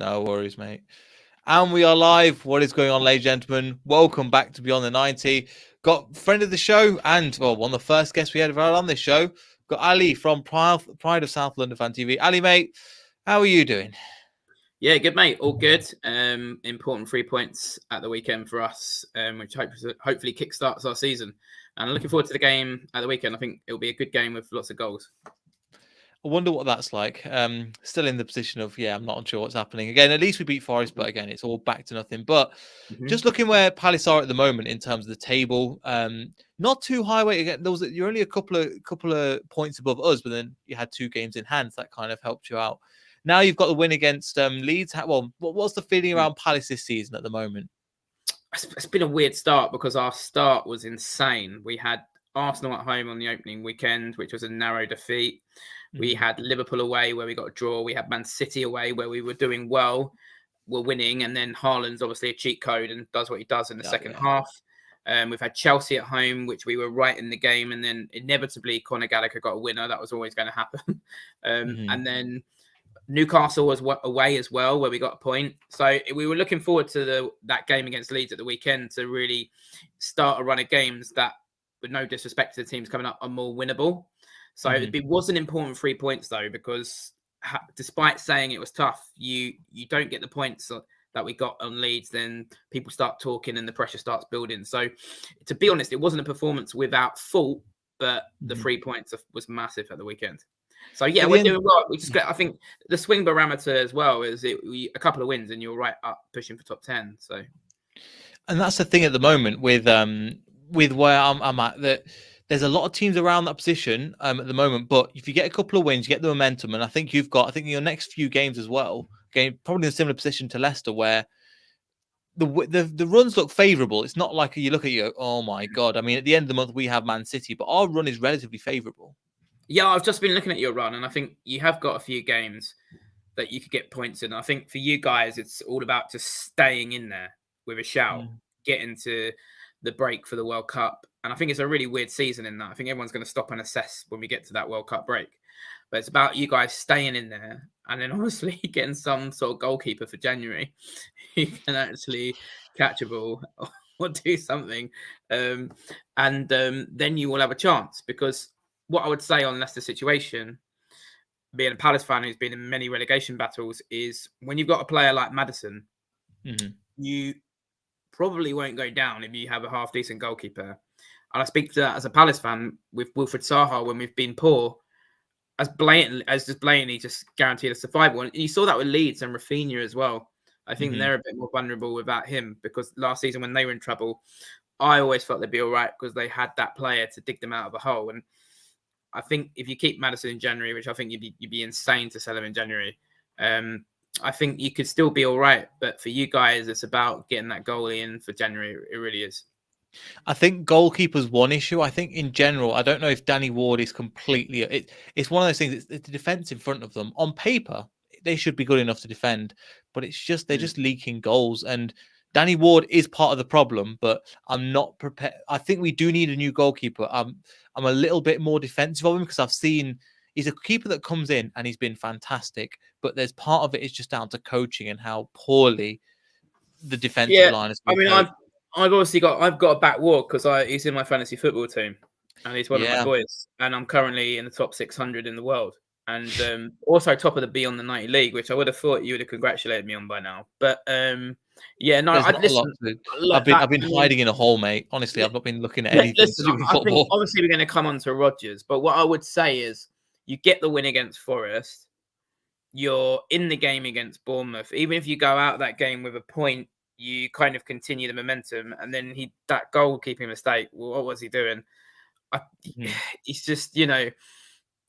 No worries, mate. And we are live. What is going on, ladies and gentlemen? Welcome back to Beyond the 90. Got friend of the show and, well, one of the first guests we had on this show. Got Ali from Pride of South London Fan TV. Ali, mate, how are you doing? Yeah, good, mate. All good. Important 3 points at the weekend for us, which hopefully kickstarts our season. And looking forward to the game at the weekend. I think it'll be a good game with lots of goals. I wonder what that's like. Still in the position of, I'm not sure what's happening. Again, at least we beat Forest, but again, it's all back to nothing. But just looking where Palace are at the moment in terms of the table, not too high weight. Again, you're only a couple of points above us, but then you had 2 games in hand. So that kind of helped you out. Now you've got the win against Leeds. Well, what's the feeling around Palace this season at the moment? It's been a weird start because our start was insane. We had Arsenal at home on the opening weekend, which was a narrow defeat. We had Liverpool away where we got a draw. We had Man City away where we were doing well. We're winning. And then Haaland's obviously a cheat code and does what he does in the second half. We've had Chelsea at home, which we were right in the game. And then inevitably Conor Gallagher got a winner. That was always going to happen. And then Newcastle was away as well, where we got a point. So we were looking forward to that game against Leeds at the weekend to really start a run of games that, with no disrespect to the teams coming up, are more winnable. So it was an important 3 points, though, because despite saying it was tough, you don't get the points that we got on Leeds, then people start talking and the pressure starts building. So to be honest, it wasn't a performance without fault, but the 3 points was massive at the weekend. So yeah, we're doing well. I think the swing barometer as well is a couple of wins and you're right up pushing for top 10. So, and that's the thing at the moment with where I'm at, that there's a lot of teams around that position at the moment. But if you get a couple of wins, you get the momentum, and I think in your next few games as well, probably in a similar position to Leicester, where the runs look favourable. It's not like you look at oh my god. I mean, at the end of the month we have Man City, but our run is relatively favourable. Yeah, I've just been looking at your run, and I think you have got a few games that you could get points in. I think for you guys, it's all about just staying in there with a shout, getting to the break for the World Cup. And I think it's a really weird season in that. I think everyone's going to stop and assess when we get to that World Cup break. But it's about you guys staying in there and then honestly getting some sort of goalkeeper for January who can actually catch a ball or do something. And then you will have a chance, because what I would say on Leicester's situation, being a Palace fan who's been in many relegation battles, is when you've got a player like Maddison, you probably won't go down if you have a half-decent goalkeeper. And I speak to that as a Palace fan with Wilfried Zaha when we've been poor, as blatantly just guaranteed us survival. And you saw that with Leeds and Rafinha as well. I think they're a bit more vulnerable without him, because last season when they were in trouble, I always felt they'd be all right because they had that player to dig them out of a hole. And I think if you keep Maddison in January, which I think you'd be insane to sell him in January, I think you could still be all right. But for you guys, it's about getting that goalie in for January. It really is. I think goalkeeper's one issue. I think in general, I don't know if Danny Ward is completely... It's one of those things, it's the defence in front of them. On paper, they should be good enough to defend, but it's just they're just leaking goals. And Danny Ward is part of the problem, but I'm not prepared. I think we do need a new goalkeeper. I'm a little bit more defensive of him because I've seen he's a keeper that comes in and he's been fantastic, but there's part of it is just down to coaching and how poorly the defensive line has been. I mean, I've got a back Ward because he's in my fantasy football team and he's one of my boys, and I'm currently in the top 600 in the world. And also top of the Beyond the 90 League, which I would have thought you would have congratulated me on by now. But I've been hiding in a hole, mate. Honestly, I've not been looking at anything to do with football. I think obviously we're going to come on to Rodgers, but what I would say is you get the win against Forest, you're in the game against Bournemouth. Even if you go out of that game with a point, you kind of continue the momentum. And then that goalkeeping mistake, what was he doing? It's just,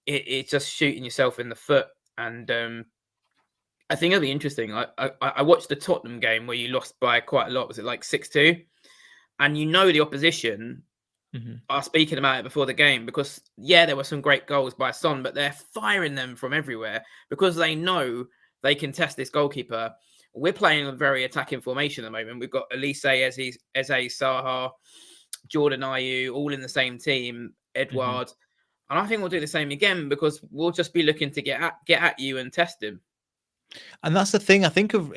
it's just shooting yourself in the foot. And I think it'll be interesting. I watched the Tottenham game where you lost by quite a lot. Was it like 6-2? And the opposition are speaking about it before the game because, there were some great goals by Son, but they're firing them from everywhere because they know they can test this goalkeeper. We're playing a very attacking formation at the moment. We've got Elise, Eze, Zaha, Jordan Ayew, all in the same team, Edouard. And I think we'll do the same again because we'll just be looking to get at you and test him. And that's the thing I think of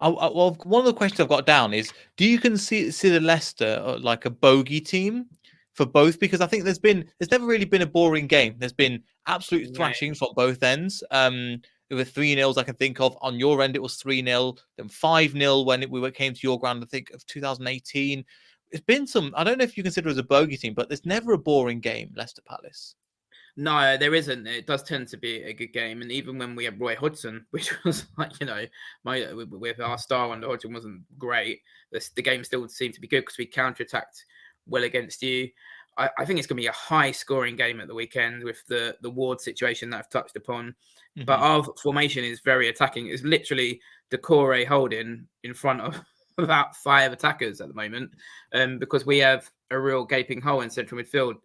well, one of the questions I've got down is, do you consider Leicester like a bogey team for both? Because I think there's never really been a boring game. There's been absolute Yeah. thrashings from both ends. There were 3-0s I can think of. On your end, it was 3-0, then 5-0 when we came to your ground, I think, of 2018. It's been some, I don't know if you consider it as a bogey team, but there's never a boring game, Leicester Palace. No, there isn't. It does tend to be a good game, and even when we had Roy Hodgson, which was like with our star under Hodgson wasn't great, the game still seemed to be good because we counterattacked well against you. I think it's going to be a high-scoring game at the weekend with the Ward situation that I've touched upon. But our formation is very attacking. It's literally Decore holding in front of about 5 attackers at the moment, because we have a real gaping hole in central midfield.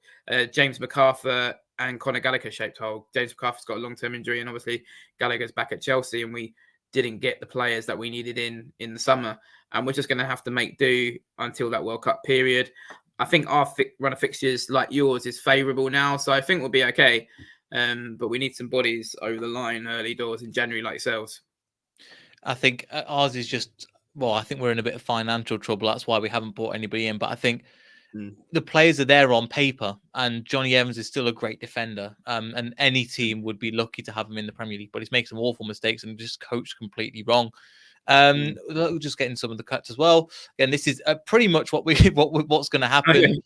James MacArthur and Conor Gallagher shaped hole. James MacArthur's got a long-term injury, and obviously Gallagher's back at Chelsea, and we didn't get the players that we needed in the summer, and we're just going to have to make do until that World Cup period. I think our run of fixtures, like yours, is favourable now, so I think we'll be okay. But we need some bodies over the line early doors in January, like yourselves. I think ours is just, well, I think we're in a bit of financial trouble. That's why we haven't brought anybody in. But I think the players are there on paper, and Johnny Evans is still a great defender. And any team would be lucky to have him in the Premier League, but he's making some awful mistakes and just coached completely wrong. We'll just get in some of the cuts as well. Again, this is pretty much what's going to happen.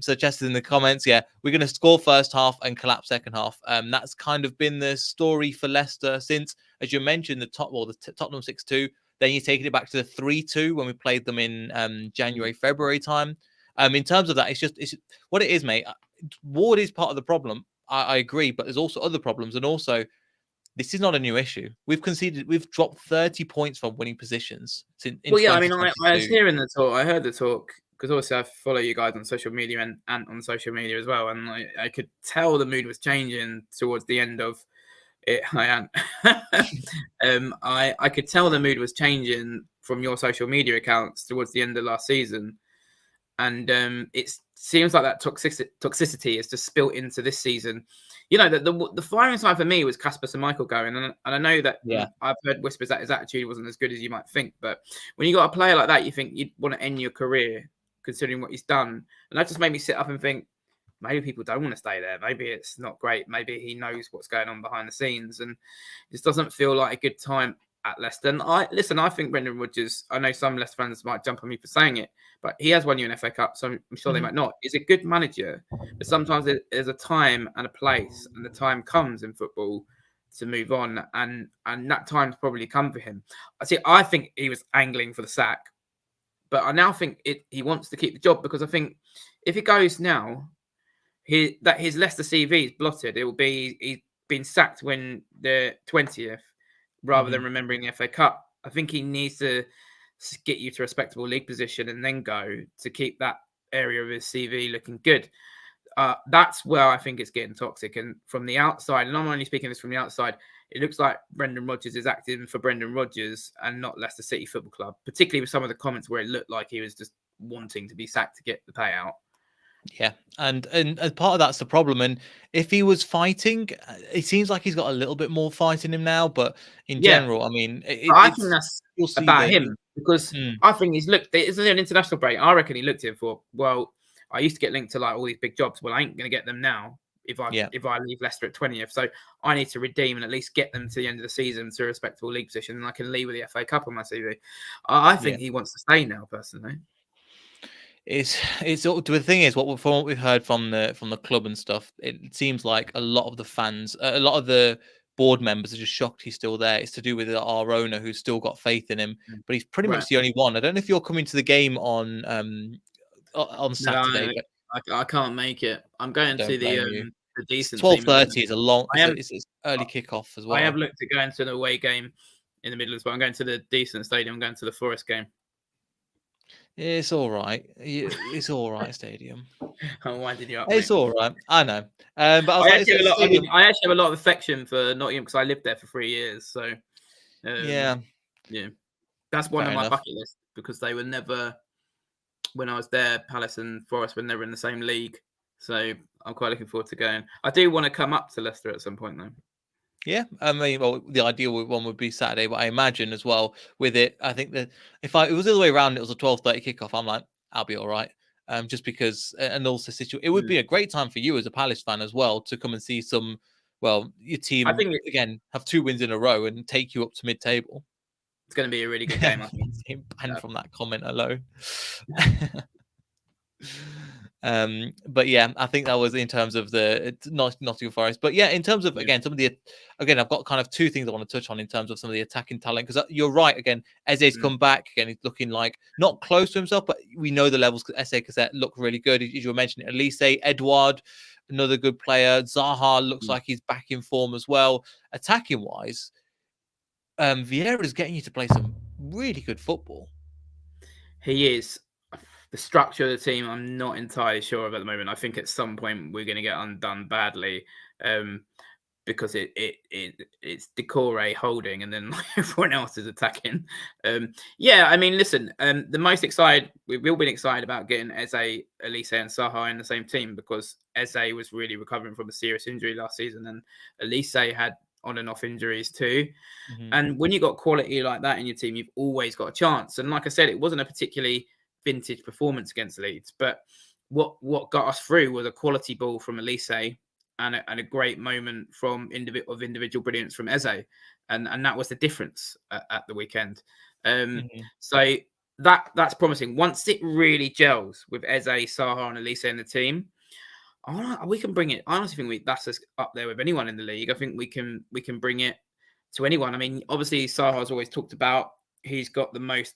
So Chester's in the comments. Yeah, we're going to score first half and collapse second half. That's kind of been the story for Leicester since, as you mentioned, the Tottenham 6-2. Then you're taking it back to the 3-2 when we played them in January, February time. In terms of that, it's just what it is, mate. Ward is part of the problem. I agree, but there's also other problems, and also, this is not a new issue. We've dropped 30 points from winning positions in Well, yeah, I mean, 2022. I was hearing the talk. I heard the talk because obviously I follow you guys on social media and on social media as well, and I could tell the mood was changing towards the end of it. I could tell the mood was changing from your social media accounts towards the end of last season, and it seems like that toxicity is just spilt into this season. You know, the firing side for me was Kasper Schmeichel going, and I know that I've heard whispers that his attitude wasn't as good as you might think, but when you got a player like that, you think you'd want to end your career considering what he's done, and that just made me sit up and think, maybe people don't want to stay there. Maybe it's not great. Maybe he knows what's going on behind the scenes, and this doesn't feel like a good time at Leicester. And I think Brendan Rodgers, I know some Leicester fans might jump on me for saying it, but he has won you an FA Cup, so I'm sure they might not. He's a good manager, but sometimes there's a time and a place, and the time comes in football to move on, and that time's probably come for him. I think he was angling for the sack, but I now think he wants to keep the job, because I think if he goes now, his Leicester CV is blotted. It will be he's been sacked when the 20th, rather than remembering the FA Cup. I think he needs to get you to a respectable league position and then go to keep that area of his CV looking good. That's where I think it's getting toxic. And from the outside, and I'm only speaking this from the outside, it looks like Brendan Rodgers is acting for Brendan Rodgers and not Leicester City Football Club, particularly with some of the comments where it looked like he was just wanting to be sacked to get the payout. Yeah, and as part of that's the problem. And if he was fighting, it seems like he's got a little bit more fight in him now. But in general, I mean, I think that's about him, because I think he's looked. It's an international break. I reckon he looked at it for, well, I used to get linked to like all these big jobs. Well, I ain't going to get them now if I leave Leicester at 20th. So I need to redeem and at least get them to the end of the season to a respectable league position, and I can leave with the FA Cup on my CV. I think he wants to stay now, personally. It's the thing is, from what we've heard from the club and stuff, it seems like a lot of the fans, a lot of the board members are just shocked he's still there. It's to do with our owner, who's still got faith in him, but he's pretty much the only one. I don't know if you're coming to the game on Saturday. No, I can't make it. I'm going to the decent 12:30 is a long. It's early kickoff as well. I have looked at going to an away game in the Midlands, but I'm going to the decent stadium. I'm going to the Forest game. It's all right. It's all right, stadium. I winded you up. It's all right. I know. But I actually have a lot of affection for Nottingham because I lived there for 3 years. So yeah, that's one of my bucket lists, because they were never, when I was there, Palace and Forest were never in the same league. So I'm quite looking forward to going. I do want to come up to Leicester at some point, though. Yeah, I mean, well, the ideal one would be Saturday, but I imagine as well with it, I think that if it was the other way around, it was a 12:30 kickoff. I'm like, I'll be all right, just because, and also it would be a great time for you as a Palace fan as well to come and see some, well, your I team think again have 2 wins in a row and take you up to mid-table. it's going to be a really good game. I think. Banned from that comment alone. But yeah, I think that was in terms of the Nottingham Forest. But yeah, in terms of again some of the I've got kind of two things I want to touch on in terms of some of the attacking talent, because you're right. Again, Eze's come back again. He's looking like not close to himself, but we know the levels. Eze Cassette look really good. As you were mentioning, Elise, Edouard, another good player. Zaha looks like he's back in form as well. Attacking wise, Vieira's getting you to play some really good football. He is. The structure of the team, I'm not entirely sure of at the moment. I think at some point we're going to get undone badly, because it's Decore holding and then everyone else is attacking. Yeah, I mean, listen, the most excited, we've all been excited about getting Eze, Elise, and Zaha in the same team, because Eze was really recovering from a serious injury last season, and Elise had on and off injuries too. And when you got quality like that in your team, you've always got a chance. And like I said, it wasn't a particularly vintage performance against Leeds, but what got us through was a quality ball from Elise and a great moment from individual brilliance from Eze, and that was the difference at the weekend. So that's promising. Once it really gels with Eze, Zaha, and Elise in the team, we can bring it. I honestly think that's us up there with anyone in the league. I think we can bring it to anyone. I mean, obviously Zaha's always talked about he's got the most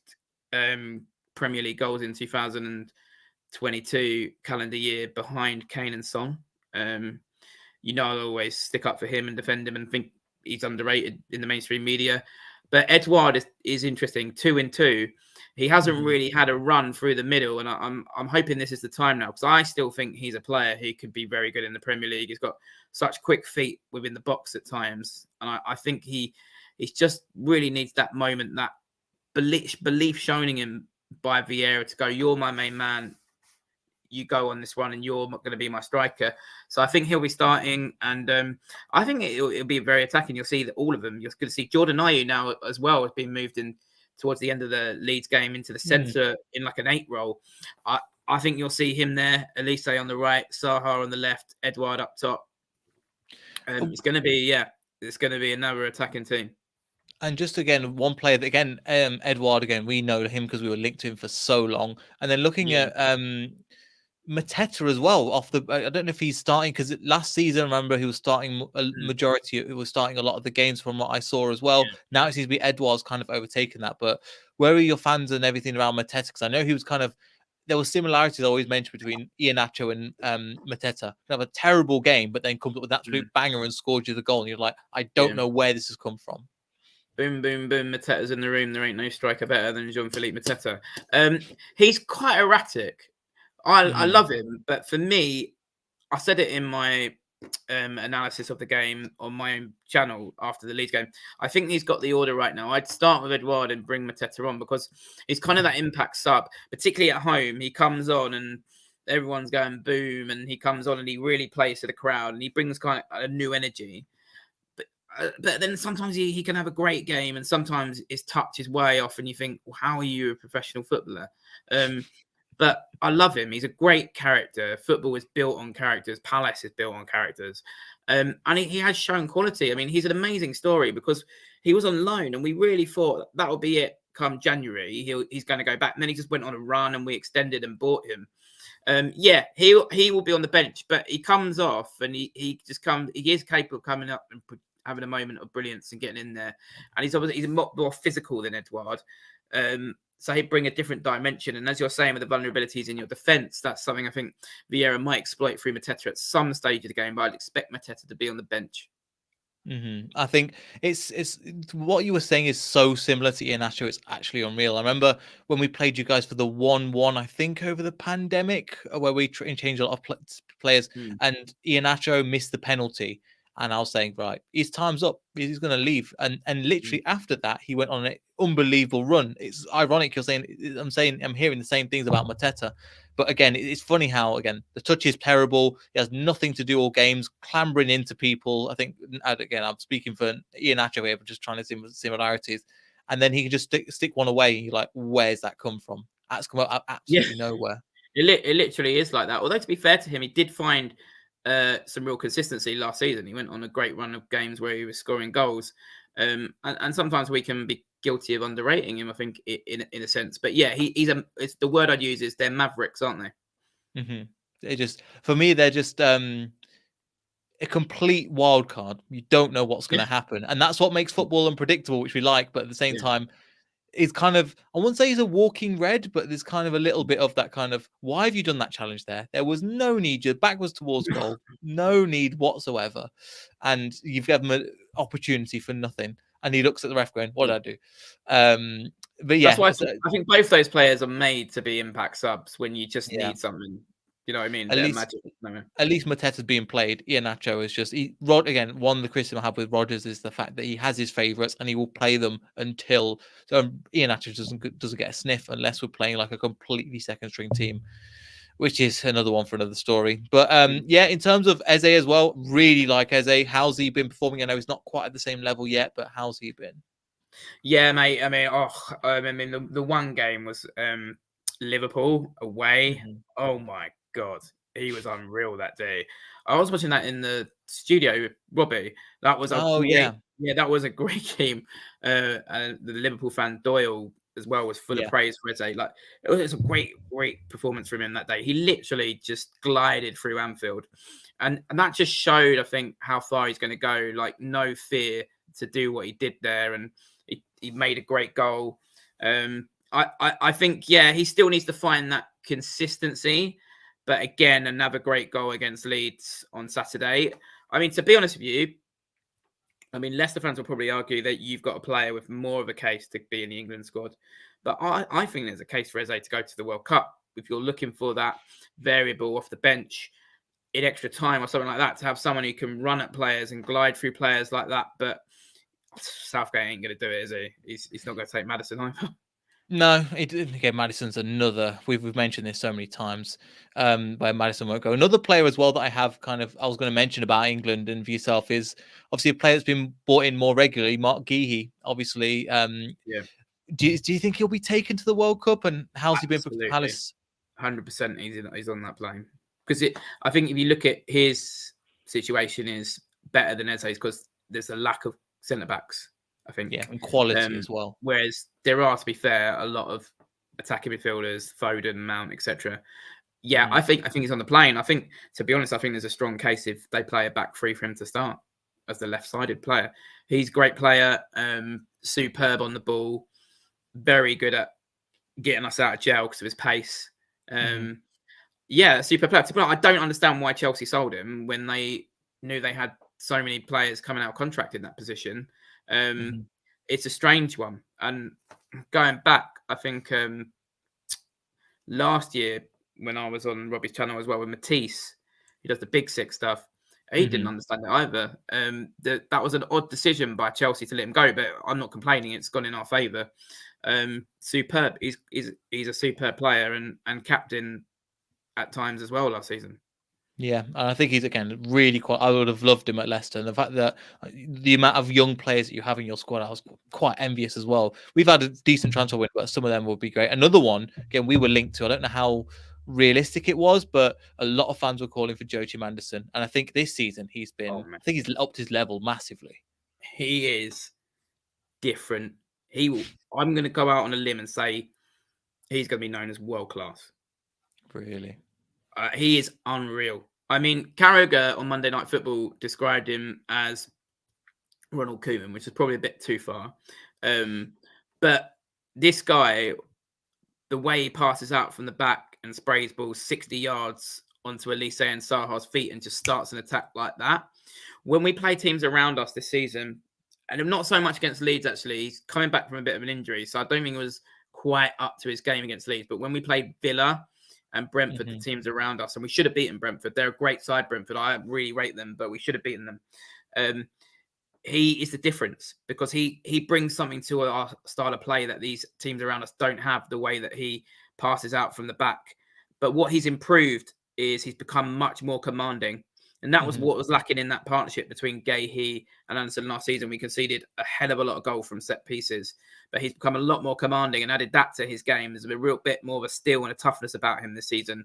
Premier League goals in 2022 calendar year behind Kane and Son. I'll always stick up for him and defend him and think he's underrated in the mainstream media. But Edouard is interesting. 2-2. He hasn't really had a run through the middle, and I'm hoping this is the time now, because I still think he's a player who could be very good in the Premier League. He's got such quick feet within the box at times, and I think he just really needs that moment, that belief shown in him by Vieira to go, you're my main man, you go on this one and you're going to be my striker. So I think he'll be starting, and I think it'll be very attacking. You'll see that all of them. You're going to see Jordan Ayew now as well has been moved in towards the end of the Leeds game into the centre in like an 8 role. I think you'll see him there, Elise on the right, Zaha on the left, Edouard up top. It's going to be another attacking team. And just again, one player that again, Edouard again, we know him because we were linked to him for so long. And then looking at Mateta as well. I don't know if he's starting, because last season, remember, he was starting a majority. It was starting a lot of the games from what I saw as well. Now it seems to be Edouard's kind of overtaken that. But where are your fans and everything around Mateta? Because I know he was there were similarities always mentioned between Iheanacho and Mateta. Have a terrible game, but then comes up with an absolute banger and scores you the goal. And you're like, I don't know where this has come from. Boom, boom, boom. Mateta's in the room. There ain't no striker better than Jean-Philippe Mateta. He's quite erratic. I love him, but for me, I said it in my analysis of the game on my channel after the Leeds game. I think he's got the order right now. I'd start with Edouard and bring Mateta on, because he's kind of that impact sub, particularly at home. He comes on and everyone's going boom, and he comes on and he really plays to the crowd, and he brings kind of a new energy. But then sometimes he can have a great game, and sometimes his touch is way off, and you think, well, how are you a professional footballer? But I love him. He's a great character. Football is built on characters. Palace is built on characters. And he has shown quality. I mean, he's an amazing story, because he was on loan, and we really thought that would be it come January. He's going to go back. And then he just went on a run, and we extended and bought him. He will be on the bench, but he comes off, and he is capable of coming up and having a moment of brilliance and getting in there. And he's a lot more physical than Edouard. So he'd bring a different dimension. And as you're saying, with the vulnerabilities in your defence, that's something I think Vieira might exploit through Mateta at some stage of the game, but I'd expect Mateta to be on the bench. I think it's what you were saying is so similar to Iheanacho. It's actually unreal. I remember when we played you guys for the 1-1, I think over the pandemic, where we changed a lot of players, and Iheanacho missed the penalty, And I was saying, right, his time's up. He's going to leave. And literally after that, he went on an unbelievable run. It's ironic I'm hearing the same things about Mateta. But again, it's funny how, again, the touch is terrible. He has nothing to do all games, clambering into people. I think, again, I'm speaking for Iheanacho here, but just trying to see similarities. And then he can just stick one away. You're like, where's that come from? That's come out absolutely nowhere. It literally is like that. Although, to be fair to him, he did find some real consistency last season. He went on a great run of games where he was scoring goals. And sometimes we can be guilty of underrating him, I think, in a sense. But yeah, it's the word I'd use is they're mavericks, aren't they? Mm-hmm. For me, they're just a complete wild card. You don't know what's going to happen. And that's what makes football unpredictable, which we like. But at the same time, it's kind of, I wouldn't say he's a walking red, but there's kind of a little bit of that kind of, why have you done that challenge there? There was no need. Your back was towards goal. No need whatsoever. And you've given him an opportunity for nothing. And he looks at the ref going, what did I do? But yeah. That's why I think both those players are made to be impact subs when you just need something. You know what I mean? At least Mateta's being played. Iheanacho is just again. One of the criticism I have with Rodgers is the fact that he has his favourites and he will play them until Iheanacho doesn't get a sniff unless we're playing like a completely second string team, which is another one for another story. But in terms of Eze as well, really like Eze. How's he been performing? I know he's not quite at the same level yet, but how's he been? Yeah, mate. I mean, the one game was Liverpool away. Mm-hmm. Oh my God, he was unreal that day. I was watching that in the studio with Robbie. That was that was a great game. And the Liverpool fan Doyle as well was full of praise for Eze. Like it was a great performance from him that day. He literally just glided through Anfield, and that just showed, I think, how far he's going to go. Like no fear to do what he did there, and he made a great goal. I think, he still needs to find that consistency. But again, another great goal against Leeds on Saturday. I mean, to be honest with you, Leicester fans will probably argue that you've got a player with more of a case to be in the England squad. But I think there's a case for Eze to go to the World Cup. If you're looking for that variable off the bench in extra time or something like that, to have someone who can run at players and glide through players like that. But Southgate ain't going to do it, is he? He's not going to take Maddison either. No, again, Maddison's another. We've mentioned this so many times. Where Maddison won't go. Another player as well that I was going to mention about England and for yourself is obviously a player that's been brought in more regularly, Mark Guéhi. Obviously, Do you think he'll be taken to the World Cup? And how's he been for Palace? 100%. He's on that plane because I think if you look at his situation, is better than Eze's because there's a lack of centre backs. I think, and quality as well. Whereas there are, to be fair, a lot of attacking midfielders, Foden, Mount, etc. Yeah, I think he's on the plane. I think, to be honest, there's a strong case if they play a back three for him to start as the left-sided player. He's a great player, superb on the ball, very good at getting us out of jail because of his pace. Super player. I don't understand why Chelsea sold him when they knew they had so many players coming out of contract in that position. It's a strange one. And going back, I think last year when I was on Robbie's channel as well with Matisse, he does the Big Six stuff. He didn't understand it either. That was an odd decision by Chelsea to let him go, but I'm not complaining. It's gone in our favour. Superb. He's a superb player and captain at times as well last season. Yeah, and I think he's, again, really quite. I would have loved him at Leicester. And the fact that the amount of young players that you have in your squad, I was quite envious as well. We've had a decent transfer window, but some of them will be great. Another one, again, we were linked to. I don't know how realistic it was, but a lot of fans were calling for Joachim Andersen. And I think this season he's been, I think he's upped his level massively. He is different. I'm going to go out on a limb and say he's going to be known as world class. Really? He is unreal. I mean, Carragher on Monday Night Football described him as Ronald Koeman, which is probably a bit too far. But this guy, the way he passes out from the back and sprays balls 60 yards onto Elise and Saha's feet and just starts an attack like that. When we play teams around us this season, and not so much against Leeds, actually, he's coming back from a bit of an injury, so I don't think it was quite up to his game against Leeds. But when we played Villa and Brentford, the teams around us, and we should have beaten Brentford. They're a great side, Brentford. I really rate them, but we should have beaten them. he is the difference because he brings something to our style of play that these teams around us don't have, the way that he passes out from the back. But what he's improved is he's become much more commanding. And that was what was lacking in that partnership between Gahey and Anderson last season. We conceded a hell of a lot of goal from set pieces, but he's become a lot more commanding and added that to his game. There's a real bit more of a steel and a toughness about him this season.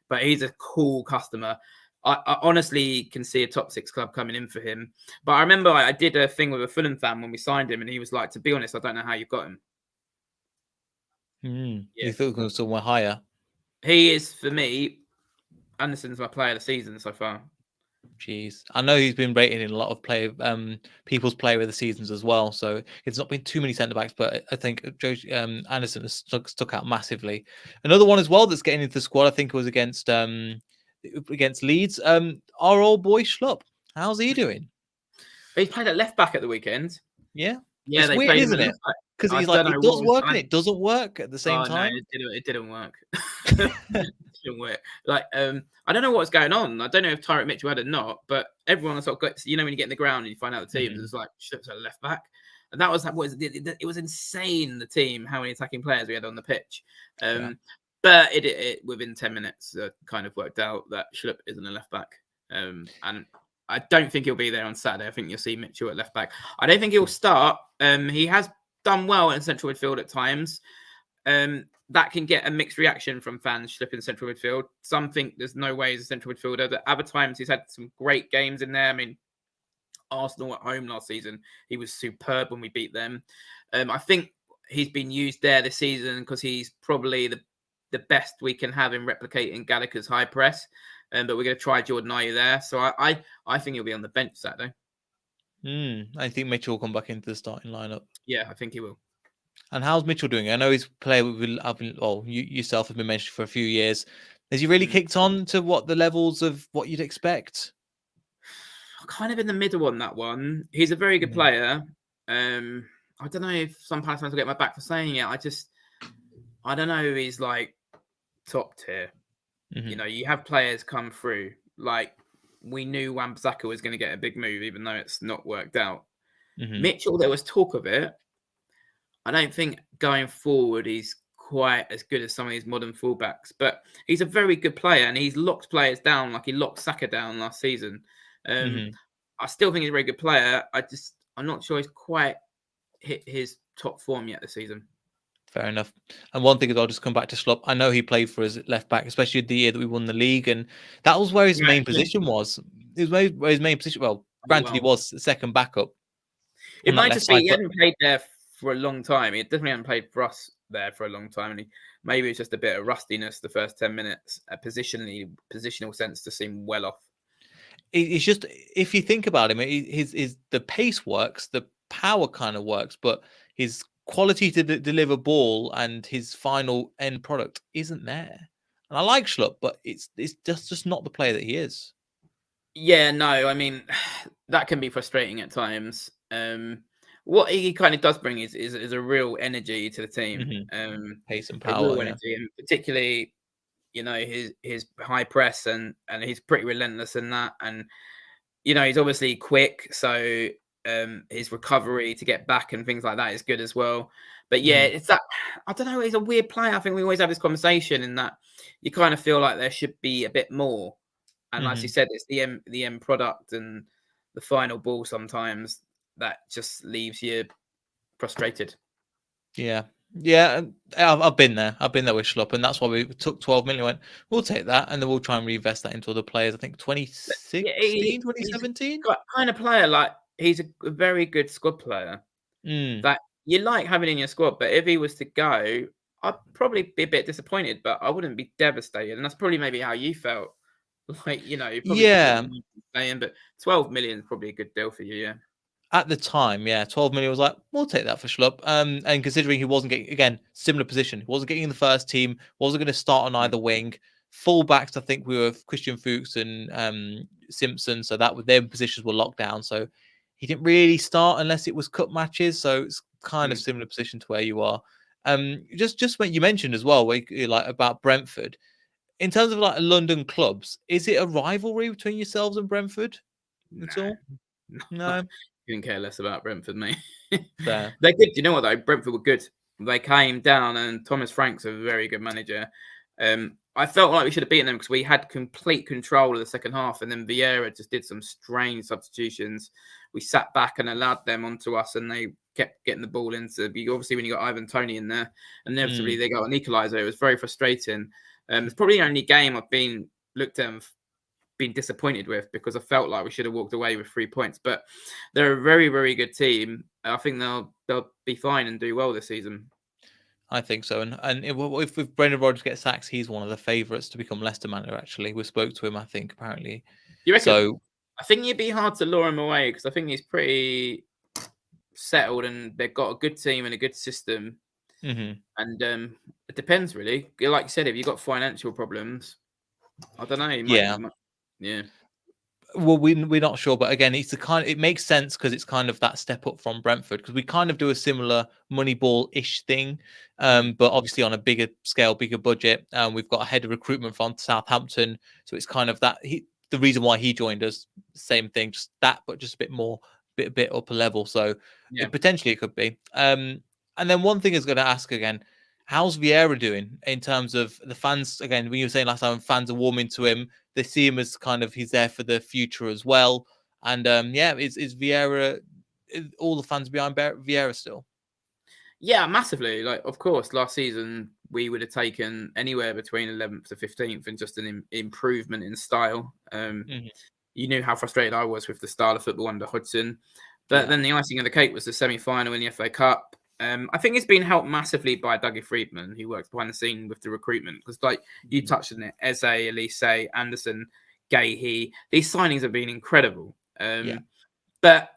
But he's a cool customer. I honestly can see a top 6 club coming in for him. But I remember I did a thing with a Fulham fan when we signed him, and he was like, to be honest, I don't know how you got him. You thought he was somewhere higher? He is, for me, Anderson's my player of the season so far. Jeez, I know he's been rated in a lot of people's player of the seasons as well. So it's not been too many centre backs, but I think Anderson has stuck out massively. Another one as well that's getting into the squad, I think, was against Leeds. Our old boy Schlupp, how's he doing? He played at left back at the weekend. Yeah, it's weird, played isn't it? Because he's like, it does work and it doesn't work at the same time. No, it didn't work. It didn't work. Like, I don't know what's going on. I don't know if Tyreek Mitchell had or not, but everyone sort of got, when you get in the ground and you find out the teams, it's like, Schlupp's at left back. And that was it was insane, the team, how many attacking players we had on the pitch. But it within 10 minutes kind of worked out that Schlupp isn't a left back. And I don't think he'll be there on Saturday. I think you'll see Mitchell at left back. I don't think he'll start. He has done well in central midfield at times. That can get a mixed reaction from fans, Schlupp in central midfield. Some think there's no way he's a central midfielder. At other times, he's had some great games in there. I mean, Arsenal at home last season, he was superb when we beat them. I think he's been used there this season because he's probably the best we can have in replicating Gallagher's high press. But we're going to try Jordan Ayew there. So I think he'll be on the bench Saturday. I think Mitchell will come back into the starting lineup. Yeah, I think he will. And how's Mitchell doing? I know he's played with, you yourself have been mentioned for a few years. Has he really kicked on to what the levels of what you'd expect? Kind of in the middle on that one. He's a very good player. I don't know if some Palace fans will get my back for saying it. I don't know. He's like top tier. You have players come through. Like, we knew Wan-Bissaka was going to get a big move, even though it's not worked out. Mitchell, there was talk of it. I don't think going forward he's quite as good as some of these modern fullbacks, but he's a very good player and he's locked players down like he locked Saka down last season. I still think he's a very good player. I'm not sure he's quite hit his top form yet this season. Fair enough. And one thing is, I'll just come back to Schlupp. I know he played for us at left back, especially the year that we won the league, and that was where his main position was. It was where his main position. Well, granted, he was the second backup. It might just be he hadn't played there for a long time. He definitely hadn't played for us there for a long time, and maybe it's just a bit of rustiness the first 10 minutes. Positional sense to seem well off. It's just, if you think about him, the pace works, the power kind of works, but his quality to deliver ball and his final end product isn't there. And I like Schlupp, but it's just not the player that he is. Yeah, no, I mean, that can be frustrating at times. What he kind of does bring is a real energy to the team. Pace and power. Real energy, and particularly, his high press and he's pretty relentless in that. And, he's obviously quick. So his recovery to get back and things like that is good as well. But yeah, it's that, I don't know, he's a weird player. I think we always have this conversation in that you kind of feel like there should be a bit more. And like you said, it's the end product and the final ball sometimes that just leaves you frustrated. Yeah, I've been there. I've been there with Schlupp, and that's why we took 12 million. Went, we'll take that, and then we'll try and reinvest that into other players. I think 2016, 2017. Kind of player, like he's a very good squad player that you like having in your squad. But if he was to go, I'd probably be a bit disappointed, but I wouldn't be devastated. And that's probably maybe how you felt. Like, you probably staying, but 12 million is probably a good deal for you, yeah. At the time, 12 million was like, we'll take that for Schlupp. And considering he wasn't getting, again, similar position, he wasn't getting in the first team, wasn't going to start on either wing. Fullbacks, I think we were Christian Fuchs and Simpson, so their positions were locked down. So he didn't really start unless it was cup matches. So it's kind of similar position to where you are. Just when you mentioned as well, like about Brentford. In terms of like London clubs, is it a rivalry between yourselves and Brentford at all? No, Couldn't care less about Brentford, mate. fair. They're good. You know what though? Brentford were good. They came down, and Thomas Frank's a very good manager. I felt like we should have beaten them because we had complete control of the second half, and then Vieira just did some strange substitutions. We sat back and allowed them onto us, and they kept getting the ball into. Obviously, when you got Ivan Toney in there, inevitably they got an equaliser. It was very frustrating. It's probably the only game I've been looked at and been disappointed with because I felt like we should have walked away with 3 points. But they're a very, very good team. I think they'll be fine and do well this season. I think so. And if Brendan Rodgers gets sacked, he's one of the favourites to become Leicester manager, actually. We spoke to him, I think, apparently. You reckon? So I think it'd be hard to lure him away because I think he's pretty settled and they've got a good team and a good system. And it depends, really. Like you said, if you've got financial problems, I don't know. Yeah. Well, we're not sure, but again, it makes sense because it's kind of that step up from Brentford because we kind of do a similar Moneyball-ish thing, but obviously on a bigger scale, bigger budget. We've got a head of recruitment from Southampton, so it's kind of that. The reason why he joined us, same thing, just that, but just a bit more, bit upper level. So potentially it could be. And then one thing is going to ask again. How's Vieira doing in terms of the fans? Again, when you were saying last time, fans are warming to him. They see him as kind of he's there for the future as well. And is Vieira? All the fans behind Vieira still? Yeah, massively. Like, of course, last season we would have taken anywhere between 11th to 15th, and just an improvement in style. You knew how frustrated I was with the style of football under Hudson, but then the icing on the cake was the semi-final in the FA Cup. I think it's been helped massively by Dougie Friedman, who works behind the scene with the recruitment. Because, like you touched on it, Eze, Elise, Anderson, Gahey, these signings have been incredible. But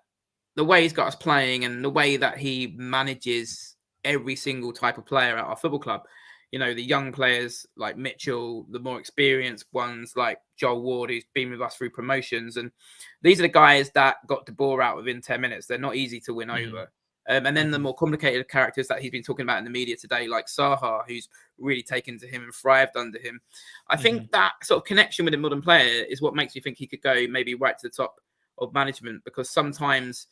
the way he's got us playing and the way that he manages every single type of player at our football club, you know, the young players like Mitchell, the more experienced ones like Joel Ward, who's been with us through promotions. And these are the guys that got De Boer out within 10 minutes. They're not easy to win over. And then the more complicated characters that he's been talking about in the media today, like Saha, who's really taken to him and thrived under him. I think that sort of connection with a modern player is what makes me think he could go maybe right to the top of management, because sometimes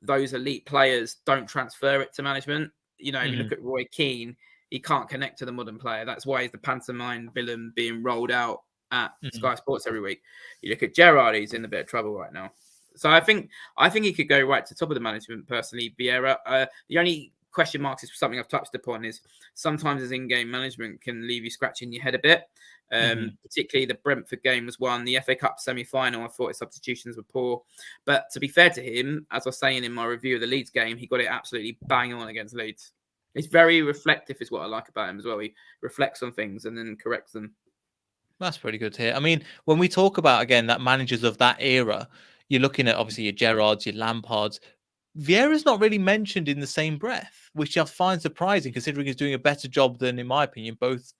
those elite players don't transfer it to management. You know, if you look at Roy Keane, he can't connect to the modern player. That's why he's the pantomime villain being rolled out at Sky Sports every week. You look at Gerrard, he's in a bit of trouble right now. So I think he could go right to the top of the management, personally, Vieira. The only question marks is something I've touched upon is sometimes his in-game management can leave you scratching your head a bit. Particularly the Brentford game was one. The FA Cup semi-final, I thought his substitutions were poor. But to be fair to him, as I was saying in my review of the Leeds game, he got it absolutely bang on against Leeds. He's very reflective is what I like about him as well. He reflects on things and then corrects them. That's pretty good to hear. I mean, when we talk about, again, that managers of that era, you're looking at obviously your Gerrards, your Lampards. Vieira's not really mentioned in the same breath, which I find surprising considering he's doing a better job than, in my opinion, both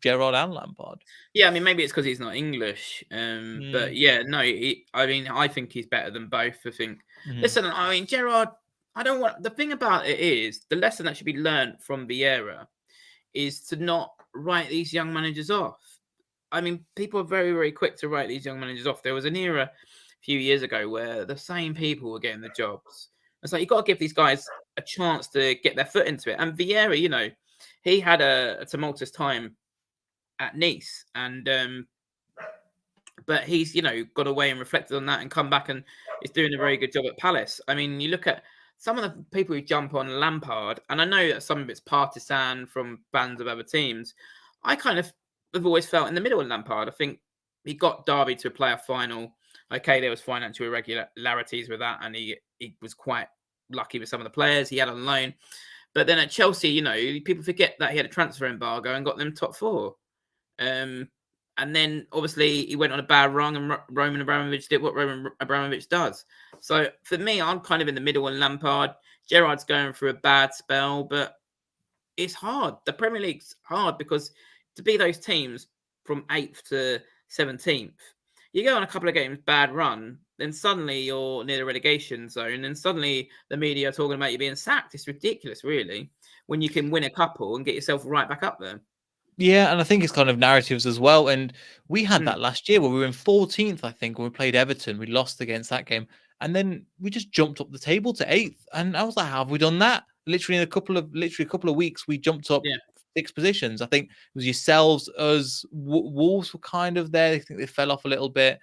Gerrard and Lampard. Yeah, I mean, maybe it's because he's not English. But yeah, no, I think he's better than both. I think. Listen, I mean, Gerrard, the thing about it is, the lesson that should be learned from Vieira is to not write these young managers off. I mean, people are very, very quick to write these young managers off. There was an era a few years ago where the same people were getting the jobs. It's like, you've got to give these guys a chance to get their foot into it. And Vieira, you know, he had a tumultuous time at Nice, and but he's, you know, got away and reflected on that and come back and is doing a very good job at Palace. I mean, you look at some of the people who jump on Lampard, and I know that some of it's partisan from fans of other teams. I kind of have always felt in the middle of Lampard. I think he got Derby to a playoff final. Okay, there was financial irregularities with that, and he was quite lucky with some of the players he had on loan. But then at Chelsea, you know, people forget that he had a transfer embargo and got them top four. And then obviously he went on a bad run, and Roman Abramovich did what Roman Abramovich does. So for me, I'm kind of in the middle on Lampard. Gerrard's going through a bad spell, but it's hard. The Premier League's hard because to be those teams from 8th to 17th, you go on a couple of games bad run, then suddenly you're near the relegation zone, and suddenly the media are talking about you being sacked. It's ridiculous, really, when you can win a couple and get yourself right back up there. Yeah, and I think it's kind of narratives as well. And we had that last year where we were in 14th, I think, when we played Everton. We lost against that game. and then we just jumped up the table to 8th, and I was like, how have we done that? Literally in a couple of weeks, we jumped up 6 positions. I think it was yourselves, us, Wolves were kind of there. I think they fell off a little bit.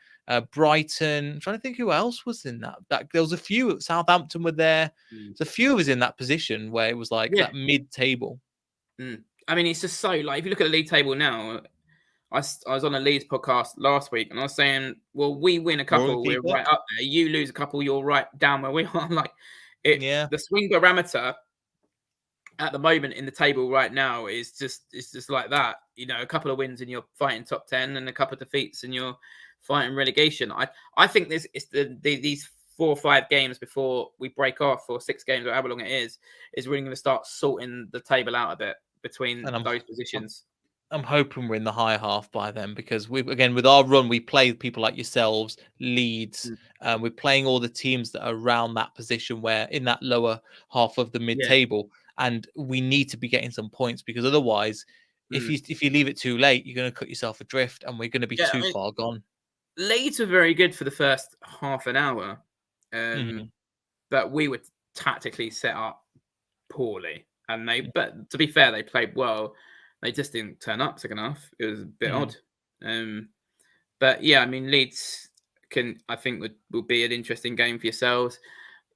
Brighton. I'm trying to think who else was in that. There was a few. Southampton were there. There's a few of us in that position where it was like that mid-table. I mean, it's just so like if you look at the league table now. I was on a Leeds podcast last week, and I was saying, well, we win a couple, we're right up there. You lose a couple, you're right down where we are. Like the swing barometer at the moment in the table right now is just like that. You know, a couple of wins and you're fighting top 10, and a couple of defeats and you're fighting relegation. I think these 4 or 5 games before we break off, or 6 games or however long it is really going to start sorting the table out a bit between those positions. I'm hoping we're in the higher half by then, because again, with our run, we play people like yourselves, Leeds. We're playing all the teams that are around that position, where in that lower half of the mid-table, and we need to be getting some points, because otherwise, if you leave it too late, you're going to cut yourself adrift, and we're going to be too far gone. Leeds were very good for the first half an hour, but we were tactically set up poorly, and but to be fair, they played well. They just didn't turn up second half. It was a bit odd. But yeah, I mean, Leeds I think will be an interesting game for yourselves.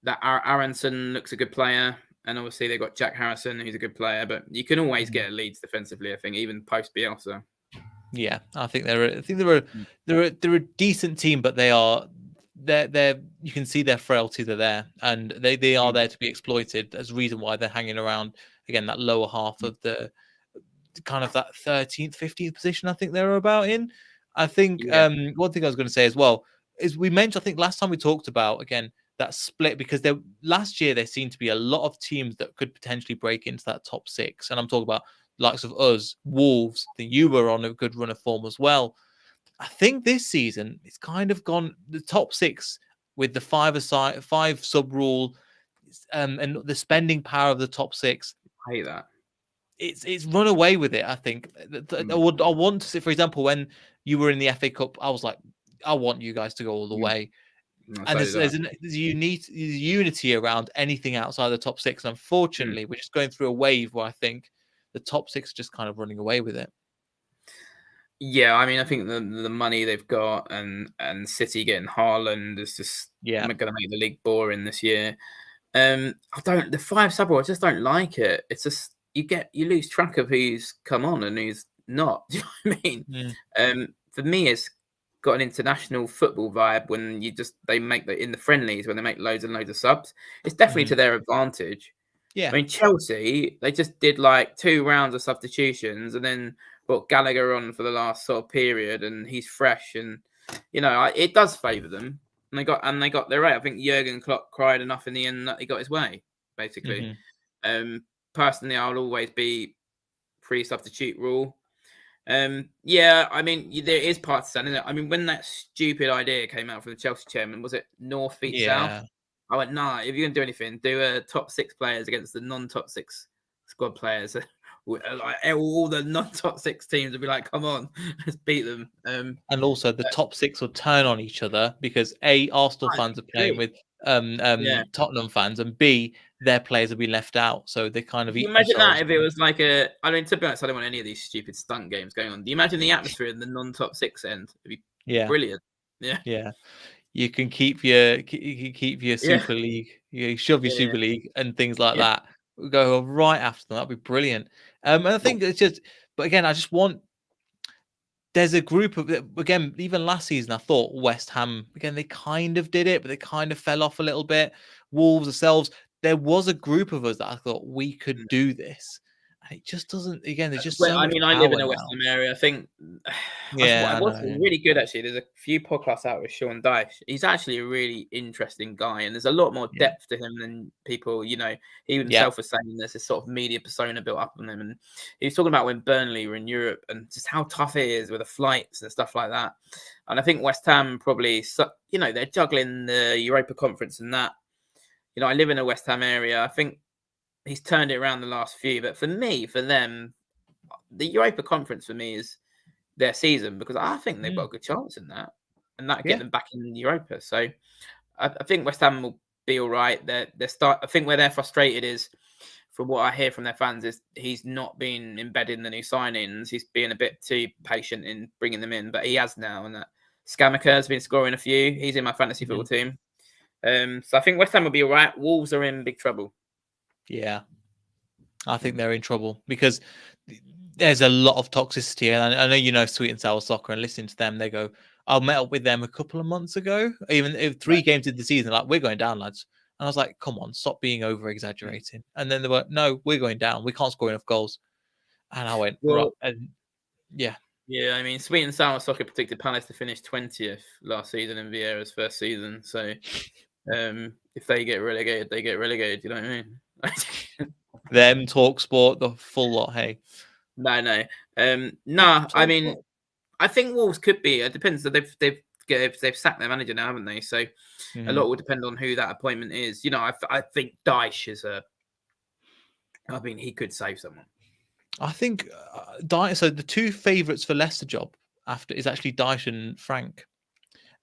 That Aronson looks a good player, and obviously they've got Jack Harrison, who's a good player. But you can always get Leeds defensively, I think, even post Bielsa. Yeah, I think they're a decent team, but they're you can see their frailty there, and they are there to be exploited. There's a reason why they're hanging around again that lower half of the kind of that 13th, 15th position. I think they're about in. I think one thing I was going to say as well is we mentioned, I think last time we talked about again that split, because last year there seemed to be a lot of teams that could potentially break into that top 6, and I'm talking about likes of us, Wolves. I think you were on a good run of form as well. I think this season it's kind of gone the top 6 with the 5 sub rule, and the spending power of the top 6. I hate that. It's run away with it. I think I want to see, for example, when you were in the FA Cup, I was like, I want you guys to go all the way. And there's unity around anything outside the top 6. And unfortunately, we're just going through a wave where I think the top 6 are just kind of running away with it. Yeah, I mean, I think the money they've got and City getting Haaland is just going to make the league boring this year. The 5 sub rule, I just don't like it. It's just you lose track of who's come on and who's not. Do you know what I mean? For me, it's got an international football vibe when they make in the friendlies when they make loads and loads of subs. It's definitely to their advantage. Yeah, I mean, Chelsea, they just did like 2 rounds of substitutions and then brought Gallagher on for the last sort of period, and he's fresh, and it does favour them. And they got their way. I think Jurgen Klopp cried enough in the end that he got his way, basically. Personally, I'll always be pre-substitute rule. Yeah, I mean, there is partisan, isn't it? I mean, when that stupid idea came out from the Chelsea chairman, was it North beat South? I went, nah, if you're going to do anything, do a top 6 players against the non-top 6 squad players. Like all the non-top 6 teams would be like, come on, let's beat them. And also the top 6 will turn on each other, because Arsenal fans are playing with Tottenham fans, and B, their players will be left out, so they kind of eat. Imagine that if it was like I mean, to be honest, I don't want any of these stupid stunt games going on. Do you imagine the atmosphere in the non-top 6 end? It'd be brilliant. Yeah. You can keep your Super League, you shove your Super League and things like that. We'll go right after them. That'd be brilliant. And I think it's just, but again, I just want. There's a group of, again, even last season, I thought West Ham, again, they kind of did it, but they kind of fell off a little bit. Wolves themselves, there was a group of us that I thought we could do this. And it just doesn't, again, there's just so much I live in a West Ham area. I think, what's really good, actually, there's a few podcasts out with Sean Dyche. He's actually a really interesting guy, and there's a lot more depth to him than people, he himself was saying there's this sort of media persona built up on him. And he was talking about when Burnley were in Europe and just how tough it is with the flights and stuff like that. And I think West Ham probably, they're juggling the Europa Conference and that. I live in a West Ham area. I think he's turned it around the last few, but for them, the Europa Conference for me is their season, because I think they've got a good chance in that, and that get them back in Europa. So I think West Ham will be all right. I think where they're frustrated is, from what I hear from their fans, is he's not been embedding the new signings. He's being a bit too patient in bringing them in, but he has now. And that Scamacca has been scoring a few. He's in my fantasy football team. So I think West Ham will be all right. Wolves are in big trouble. Yeah, I think they're in trouble because there's a lot of toxicity. And I know you know Sweet and Sour Soccer, and listening to them, they go, I met up with them a couple of months ago, even if 3 games into the season, like, we're going down, lads. And I was like, come on, stop being over exaggerating. And then they were, no, we're going down. We can't score enough goals. And I went, right. And yeah. Yeah, I mean, Sweet and Sour Soccer predicted Palace to finish 20th last season in Vieira's first season. So if they get relegated, they get relegated. You know what I mean? Them, Talk Sport, the full lot, hey. No. I mean, I think Wolves could be. It depends. They've sacked their manager now, haven't they? So a lot will depend on who that appointment is. You know, I think Dyche is I mean, he could save someone. I think so the 2 favourites for Leicester job after is actually Dyche and Frank.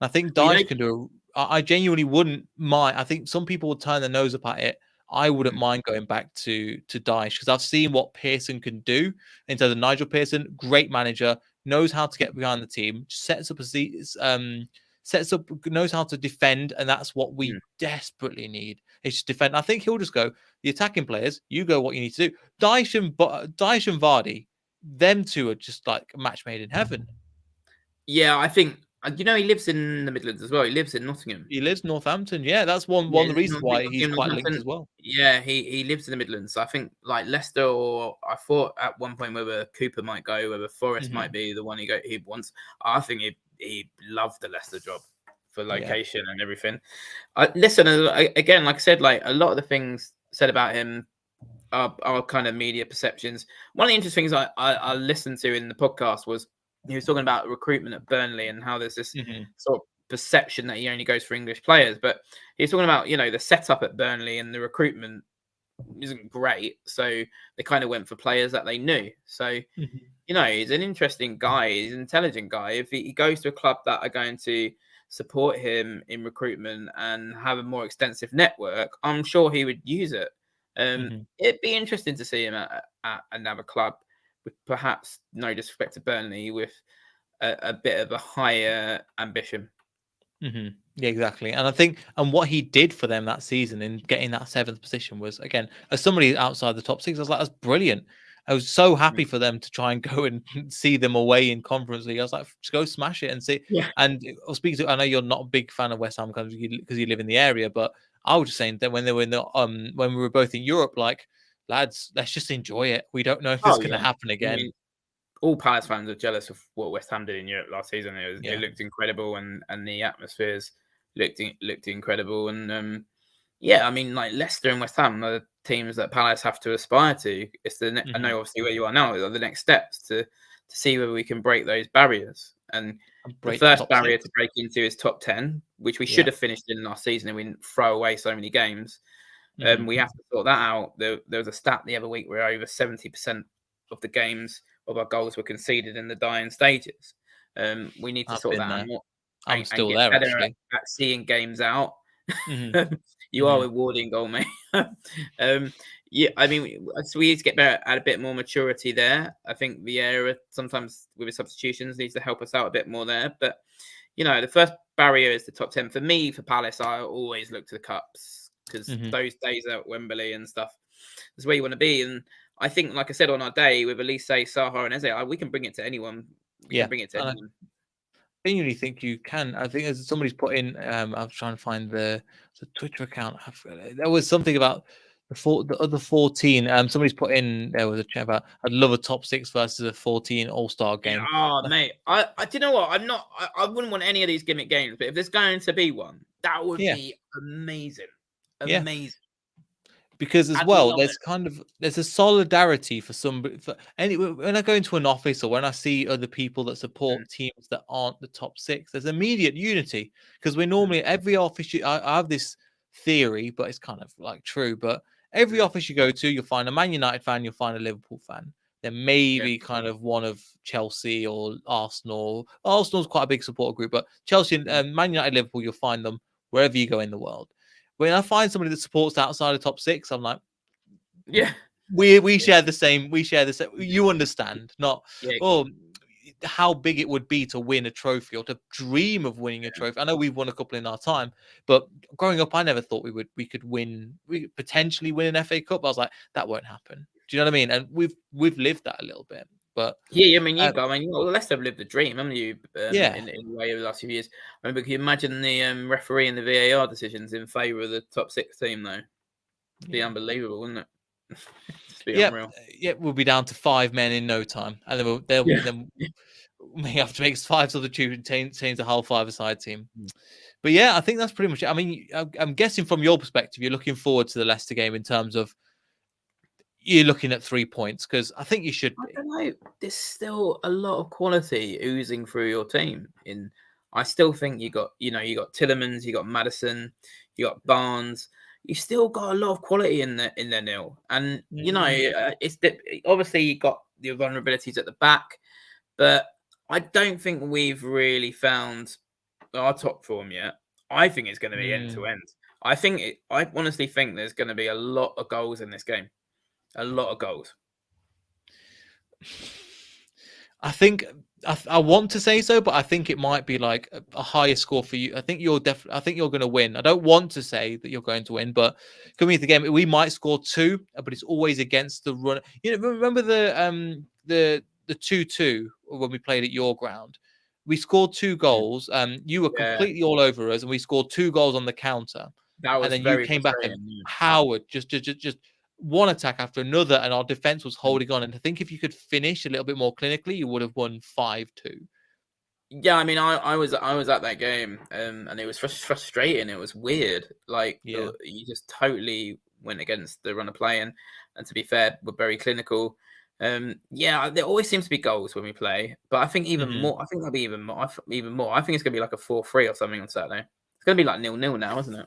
And I think Dyche can do I genuinely wouldn't mind. I think some people would turn their nose up at it. I wouldn't mind going back to Dyche because I've seen what Pearson can do in terms of Nigel Pearson, great manager, knows how to get behind the team, knows how to defend, and that's what we desperately need. It's just defend. I think he'll just go, the attacking players, you go what you need to do. Dyche and Vardy, them 2 are just like a match made in heaven. Yeah, I think, he lives in the Midlands as well. He lives in Nottingham. He lives in Northampton. Yeah, that's one of the reasons why he's quite linked as well. Yeah, he lives in the Midlands. So I think like Leicester, or I thought at one point whether Cooper might go, whether Forest might be the one he wants. I think he loved the Leicester job for location and everything. Listen, again, like I said, like a lot of the things said about him are kind of media perceptions. One of the interesting things I listened to in the podcast was he was talking about recruitment at Burnley and how there's this sort of perception that he only goes for English players. But he's talking about, the setup at Burnley and the recruitment isn't great. So they kind of went for players that they knew. So, he's an interesting guy. He's an intelligent guy. If he goes to a club that are going to support him in recruitment and have a more extensive network, I'm sure he would use it. It'd be interesting to see him at another club, with perhaps, no disrespect to Burnley, with a bit of a higher ambition. Yeah, exactly. And I think, and what he did for them that season in getting that 7th position was, again, as somebody outside the top 6, I was like, that's brilliant. I was so happy for them to try and go and see them away in Conference League. I was like, just go smash it and see. Yeah. And speaking to, I know you're not a big fan of West Ham because you live in the area, but I was just saying that when they were in the when we were both in Europe, like, lads, let's just enjoy it. We don't know if it's going to happen again. I mean, all Palace fans are jealous of what West Ham did in Europe last season. It looked incredible, and the atmospheres looked incredible. And I mean, like Leicester and West Ham are teams that Palace have to aspire to. It's I know obviously where you are now are the next steps to see whether we can break those barriers. And the first barrier to break into is top 10, which we should have finished in last season, and we didn't throw away so many games. We have to sort that out. There was a stat the other week where over 70% of the games of our goals were conceded in the dying stages. We need to sort that out more. I'm still there, actually. At seeing games out. You are rewarding goal, mate. I mean, so we need to get better at a bit more maturity there. I think Vieira sometimes with his substitutions needs to help us out a bit more there. But, the first barrier is the top 10. For me, for Palace, I always look to the Cups, because those days at Wembley and stuff is where you want to be. And I think, like I said, on our day with Elise, Saha and Eze, we can bring it to anyone. We can bring it to anyone. I genuinely think you can. I think as somebody's put in, I was trying to find the Twitter account. There was something about the other 14. Somebody's put in, there was a chat about, I'd love a top 6 versus a 14 All-Star game. Oh, mate. I do you know what? I wouldn't want any of these gimmick games, but if there's going to be one, that would be amazing. Amazing. Because as well, there's a solidarity for somebody. When I go into an office or when I see other people that support teams that aren't the top 6, there's immediate unity. Because we're normally, every office, I have this theory, but it's kind of like true. But every office you go to, you'll find a Man United fan, you'll find a Liverpool fan. There may be kind of one of Chelsea or Arsenal. Arsenal's quite a big supporter group, but Chelsea and Man United, Liverpool, you'll find them wherever you go in the world. When I find somebody that supports outside of top 6, I'm like, yeah, we share the same. We share the same. You understand, not yeah, how big it would be to win a trophy or to dream of winning a trophy. I know we've won a couple in our time, but growing up, I never thought we could potentially win an FA Cup. I was like, that won't happen. Do you know what I mean? And we've lived that a little bit, but yeah. I mean, Leicester have lived the dream, haven't you? Yeah. In a way over the last few years. I remember, can you imagine the referee and the VAR decisions in favour of the top 6 team, though? It'd be unbelievable, wouldn't it? Just be unreal. Yeah, we'll be down to 5 men in no time, and then we have to make 5 substitutions, change the whole 5-a-side team. But yeah, I think that's pretty much it. I mean, I'm guessing from your perspective, you're looking forward to the Leicester game in terms of you're looking at 3 points, because I think you should be. I don't know. There's still a lot of quality oozing through your team. I still think you got Tillemans, you got Maddison, you got Barnes. You still got a lot of quality in their nil, and it's obviously you got the vulnerabilities at the back, but I don't think we've really found our top form yet. I think it's going to be end to end. I honestly think there's going to be a lot of goals in this game. A lot of goals. I think I want to say so, but I think it might be like a higher score for you. I think you're going to win. I don't want to say that you're going to win, but coming into the game, we might score 2, but it's always against the run. Remember the 2-2 when we played at your ground? We scored 2 goals. You were completely all over us, and we scored 2 goals on the counter. That was and then very you came back and Howard just one attack after another, and our defense was holding on. And I think if you could finish a little bit more clinically, you would have won 5-2. Yeah, I mean, I was at that game, and it was frustrating. It was weird. Like, you just totally went against the run of play, and to be fair, we're very clinical. There always seems to be goals when we play, but I think even more. I think there'll be even more. I think it's gonna be like a 4-3 or something on Saturday. It's gonna be like 0-0 now, isn't it?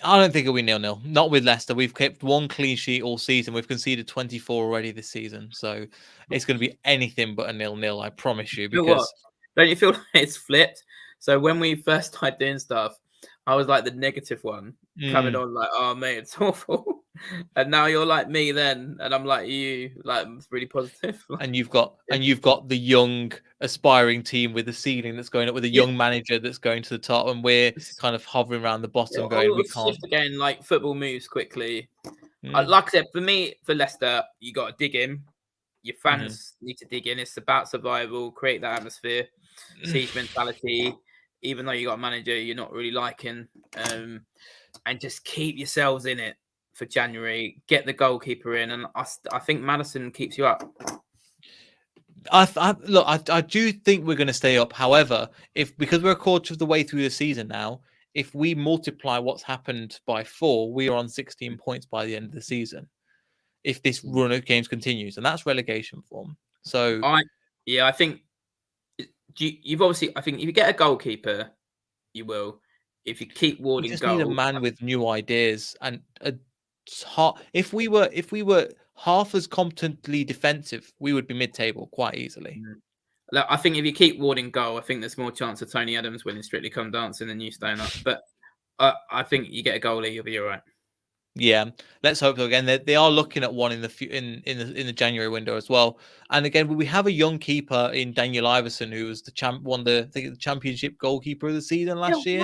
I don't think it'll be 0-0. Not with Leicester. We've kept 1 clean sheet all season. We've conceded 24 already this season. So it's going to be anything but a 0-0, I promise you. Because don't you feel like it's flipped? So when we first started doing stuff, I was like the negative one coming on, like, oh mate, it's awful. And now you're like me then, and I'm like you, like really positive. And you've got the young aspiring team with the ceiling that's going up, with a young manager that's going to the top, and we're kind of hovering around the bottom, going, we can't. Again, like football moves quickly. Like I said, for Leicester, you got to dig in. Your fans need to dig in. It's about survival, create that atmosphere, siege mentality. Even though you got a manager you're not really liking, and just keep yourselves in it for January. Get the goalkeeper in, and I think Maddison keeps you up. I do think we're going to stay up. However, because we're a quarter of the way through the season now, if we multiply what's happened by 4, we are on 16 points by the end of the season. If this run of games continues, and that's relegation form. So I think you've obviously. I think if you get a goalkeeper, you will. If you keep warding goals, need a man with new ideas, and if we were half as competently defensive, we would be mid-table quite easily. I think if you keep warding goal, I think there's more chance of Tony Adams winning Strictly Come Dancing than you staying up. But I think you get a goalie, you'll be all right. Yeah, let's hope so. Again, they are looking at one in the January window as well. And again, we have a young keeper in Daniel Iverson, who was the championship goalkeeper of the season last year.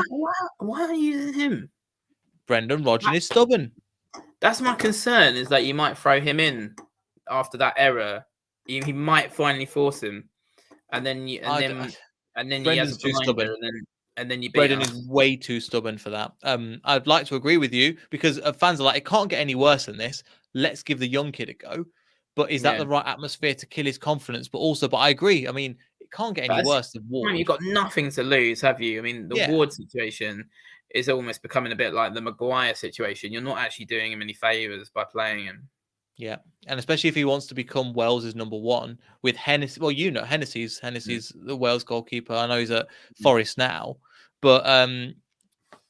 Why are you using him? Brendan Rodgers is stubborn. That's my concern. Is that you might throw him in after that error. He might finally force him, and then he has a blinder, and then you beat Brendan is way too stubborn for that. I'd like to agree with you, because fans are like, it can't get any worse than this. Let's give the young kid a go. But is that the right atmosphere to kill his confidence? But I agree. I mean, it can't get any worse than Ward. You've got nothing to lose, have you? I mean, the Ward situation is almost becoming a bit like the Maguire situation. You're not actually doing him any favours by playing him. Yeah, and especially if he wants to become Wales's number 1 with Hennessy. Well, Hennessy's the Wales goalkeeper. I know he's at Forest now, but I know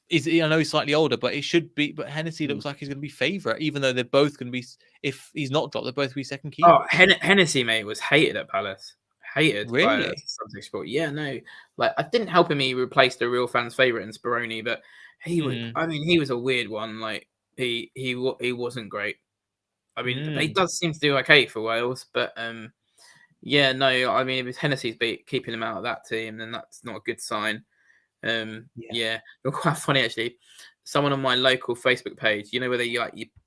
he's slightly older, but it should be. But Hennessy looks like he's going to be favourite, even though they're both going to be. If he's not dropped, they're both going to be second keeper. Oh, Hennessy, mate, was hated at Palace. hated by Really? some sport. Yeah, no, like I didn't help him. He replaced the real fans' favorite in Speroni, but he was. Mm, I mean, he was a weird one. Like he wasn't great. I mean, he mm, does seem to do okay for Wales, but yeah, no. I mean, if Hennessy's keeping him out of that team, then that's not a good sign. yeah. Yeah, it's quite funny actually. Someone on my local Facebook page, you know, where they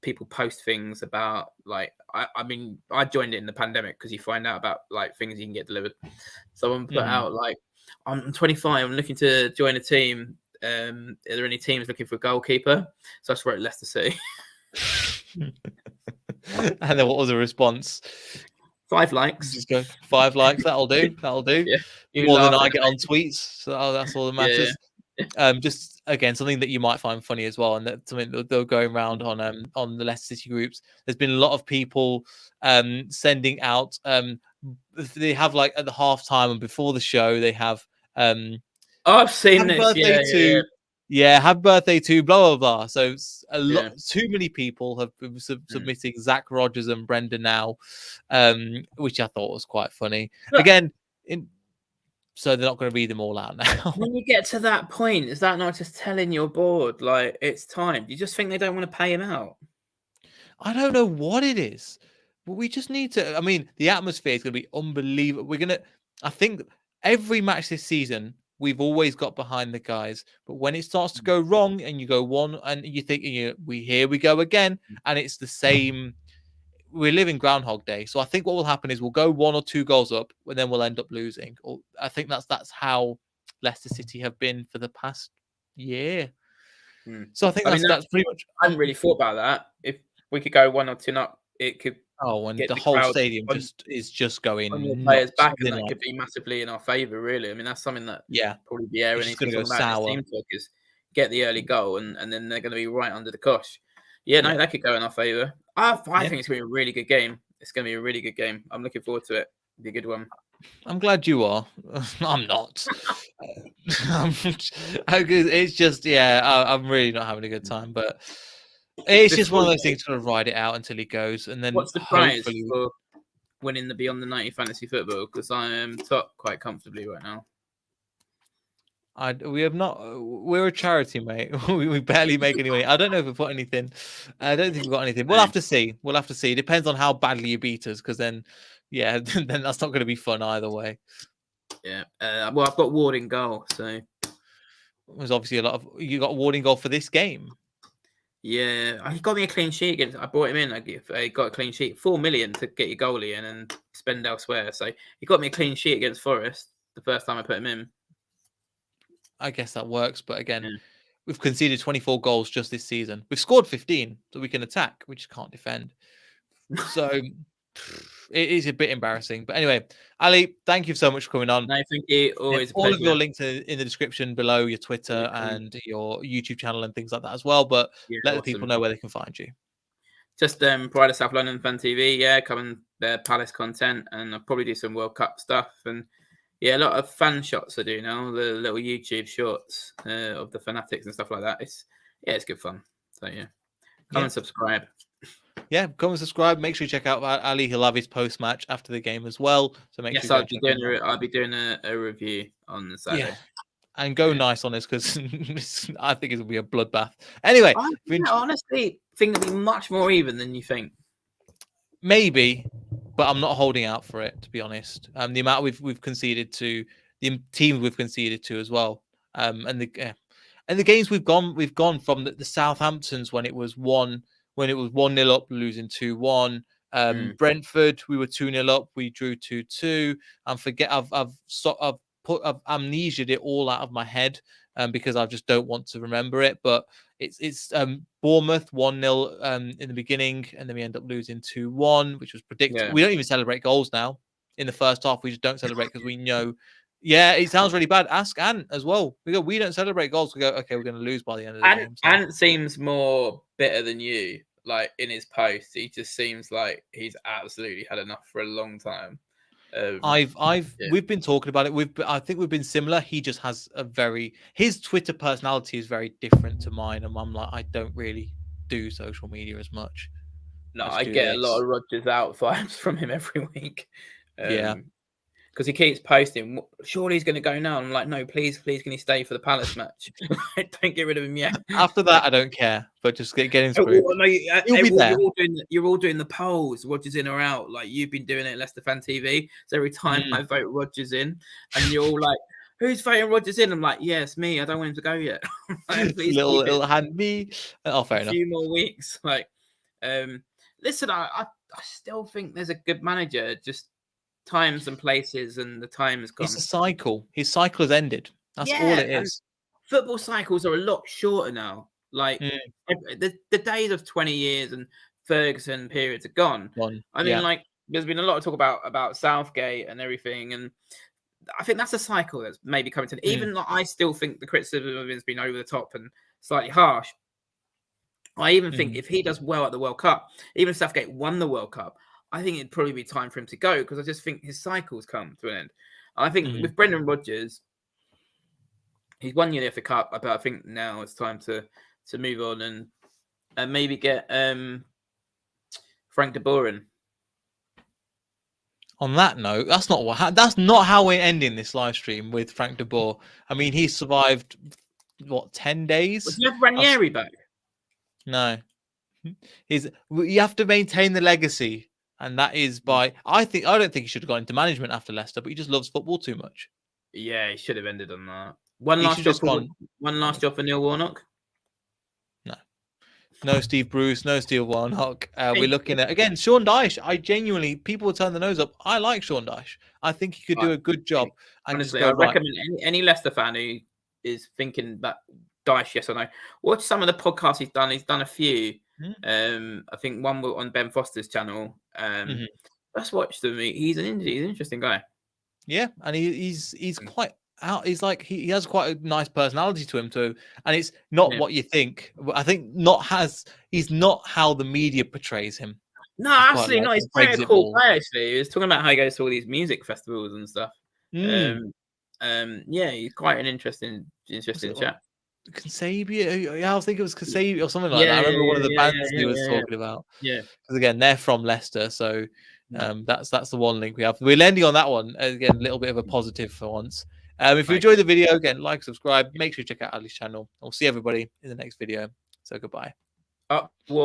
people post things about like I mean, I joined it in the pandemic because you find out about like things you can get delivered. Someone put Mm. out like, I'm 25, I'm looking to join a team. Are there any teams looking for a goalkeeper? So I just wrote Leicester City. And then what was the response? 5 likes. Just go 5 likes. That'll do. That'll do. Yeah, you More than laughing I at get me. on tweets. So that's all that Yeah, matters. Just again, something that you might find funny as well, and that's something that they're going around on the Leicester City groups. There's been a lot of people sending out. They have like at the halftime and before the show, they have oh, I've seen happy this. birthday Yeah. to happy birthday to blah blah blah. So a lot Yeah. too many people have been Mm. submitting Zach Rogers and Brenda now, which I thought was quite funny. But Again, so they're not going to read them all out now. when you get to that point, is that not just telling your board like it's time? Do you just think they don't want to pay him out? I don't know what it is, but we just need to. I mean, the atmosphere is going to be unbelievable. I think every match this season, we've always got behind the guys. But when it starts to go wrong and you go one and you think, here we go again. And it's the same. We're living Groundhog Day. So I think what will happen is we'll go 1 or 2 goals up and then we'll end up losing. Or I think that's how Leicester City have been for the past year. So I think that's pretty much. I hadn't really thought about that. If we could go 1 or 2 up, it could And get the the whole crowd stadium is just going on your players nuts. back, and that could be massively in our favour, really. I mean, that's something that probably the area needs to talk about in this team talk is get the early goal, and then they're going to be right under the cosh. Yeah, no, that could go in our favour. I think it's going to be a really good game. It's going to be a really good game. I'm looking forward to it. It'll be a good one. I'm glad you are. I'm not. It's just, I'm really not having a good time, but it's just one of those things to ride it out until he goes, and then what's the prize for winning the Beyond the 90 fantasy football? Because I am top quite comfortably right now. We have not. We're a charity, mate. We barely make any money. I don't know if we put anything. I don't think we've got anything. We'll have to see. It depends on how badly you beat us, because then, then that's not going to be fun either way. Yeah. Well, I've got Ward in goal, so there's obviously a lot of. You got Ward in goal for this game. Yeah, he got me a clean sheet against. I brought him in. I got a clean sheet, 4 million to get your goalie in and spend elsewhere. So he got me a clean sheet against Forest the first time I put him in. I guess that works, but again, we've conceded 24 goals just this season. We've scored 15, so we can attack. We just can't defend. So it is a bit embarrassing. But anyway, Ali, thank you so much for coming on. No, thank you. Always all of your links are in the description below, your Twitter and your YouTube channel and things like that as well. But let the people know where they can find you. Just Pride of South London Fan TV. Yeah, come and Palace content, and I'll probably do some World Cup stuff. And a lot of fan shots I do now, the little YouTube shorts of the fanatics and stuff like that. It's good fun. So come and subscribe. Yeah, come and subscribe. Make sure you check out Ali. He'll have his post match after the game as well. So make sure. I'll be doing a review on the Saturday. Yeah. And go nice on this, because I think it will be a bloodbath. Anyway, I honestly think it'll be much more even than you think. Maybe, but I'm not holding out for it, to be honest. The amount we've conceded to, the teams we've conceded to as well, and the games we've gone from the Southamptons when it was 1-0 up, losing 2-1. Brentford, we were 2-0 up, we drew 2-2. I've amnesiaed it all out of my head because I just don't want to remember it. But it's Bournemouth 1-0 in the beginning, and then we end up losing 2-1, which was predictable. We don't even celebrate goals now in the first half. We just don't celebrate because we know. Yeah, it sounds really bad. Ask Ant as well. We don't celebrate goals. We go, okay, we're going to lose by the end of the game. So. Ant seems more bitter than you. Like in his post, he just seems like he's absolutely had enough for a long time. We've been talking about it. I think we've been similar. He just has his Twitter personality is very different to mine, and I'm like, I don't really do social media as much. No, I get a lot of Rogers out vibes from him every week. because he keeps posting, surely he's going to go now. I'm like, no, please, can he stay for the Palace match? Don't get rid of him yet. After that, I don't care, but just get him through. No, He'll be there. You're all doing the polls. Rodgers in or out. Like you've been doing it at Leicester Fan TV. So every time I vote Rodgers in, and you're all like, who's voting Rodgers in? I'm like, yes, me. I don't want him to go yet. Like, please little hand me. Oh, fair enough. A few more weeks. Like, listen, I still think there's a good manager. Just times and places, and the time has gone. It's a cycle. His cycle has ended. That's all it is. Football cycles are a lot shorter now. Like the days of 20 years and Ferguson periods are gone. I mean, like there's been a lot of talk about Southgate and everything, and I think that's a cycle that's maybe coming to. Even like, I still think the criticism has been over the top and slightly harsh. I even think if he does well at the World Cup, even if Southgate won the World Cup, I think it'd probably be time for him to go because I just think his cycle's come to an end. I think with Brendan Rodgers, he's won the FA Cup, but I think now it's time to move on and maybe get Frank de Boer in. On that note, that's not how we're ending this live stream with Frank de Boer. I mean, he survived 10 days? Was you have Ranieri back? No. You have to maintain the legacy, and that is by I don't think he should have gone into management after Leicester, but he just loves football too much. Yeah, he should have ended on that. One last job for Neil Warnock? No Steve Bruce, no Steve Warnock. We're looking at, again, Sean Dyche. People will turn the nose up. I like Sean Dyche. I think he could do a good job. Honestly, I recommend any Leicester fan who is thinking about Dyche, yes or no, watch some of the podcasts he's done. He's done a few. I think one on Ben Foster's channel. Let's watch them. He's an interesting guy. Yeah, and he's quite out. He's like he has quite a nice personality to him too, and it's not what you think. I think he's not how the media portrays him. No, absolutely not. He's quite a cool guy. Actually, he was talking about how he goes to all these music festivals and stuff. Yeah, he's quite an interesting chap. Kasabian, I think it was Kasabian or something like that. I remember one of the bands he was talking about. Yeah, because again, they're from Leicester, so that's the one link we have. We're ending on that one again, a little bit of a positive for once. If you enjoyed the video, again, like, subscribe, make sure you check out Ali's channel. I'll see everybody in the next video. So goodbye.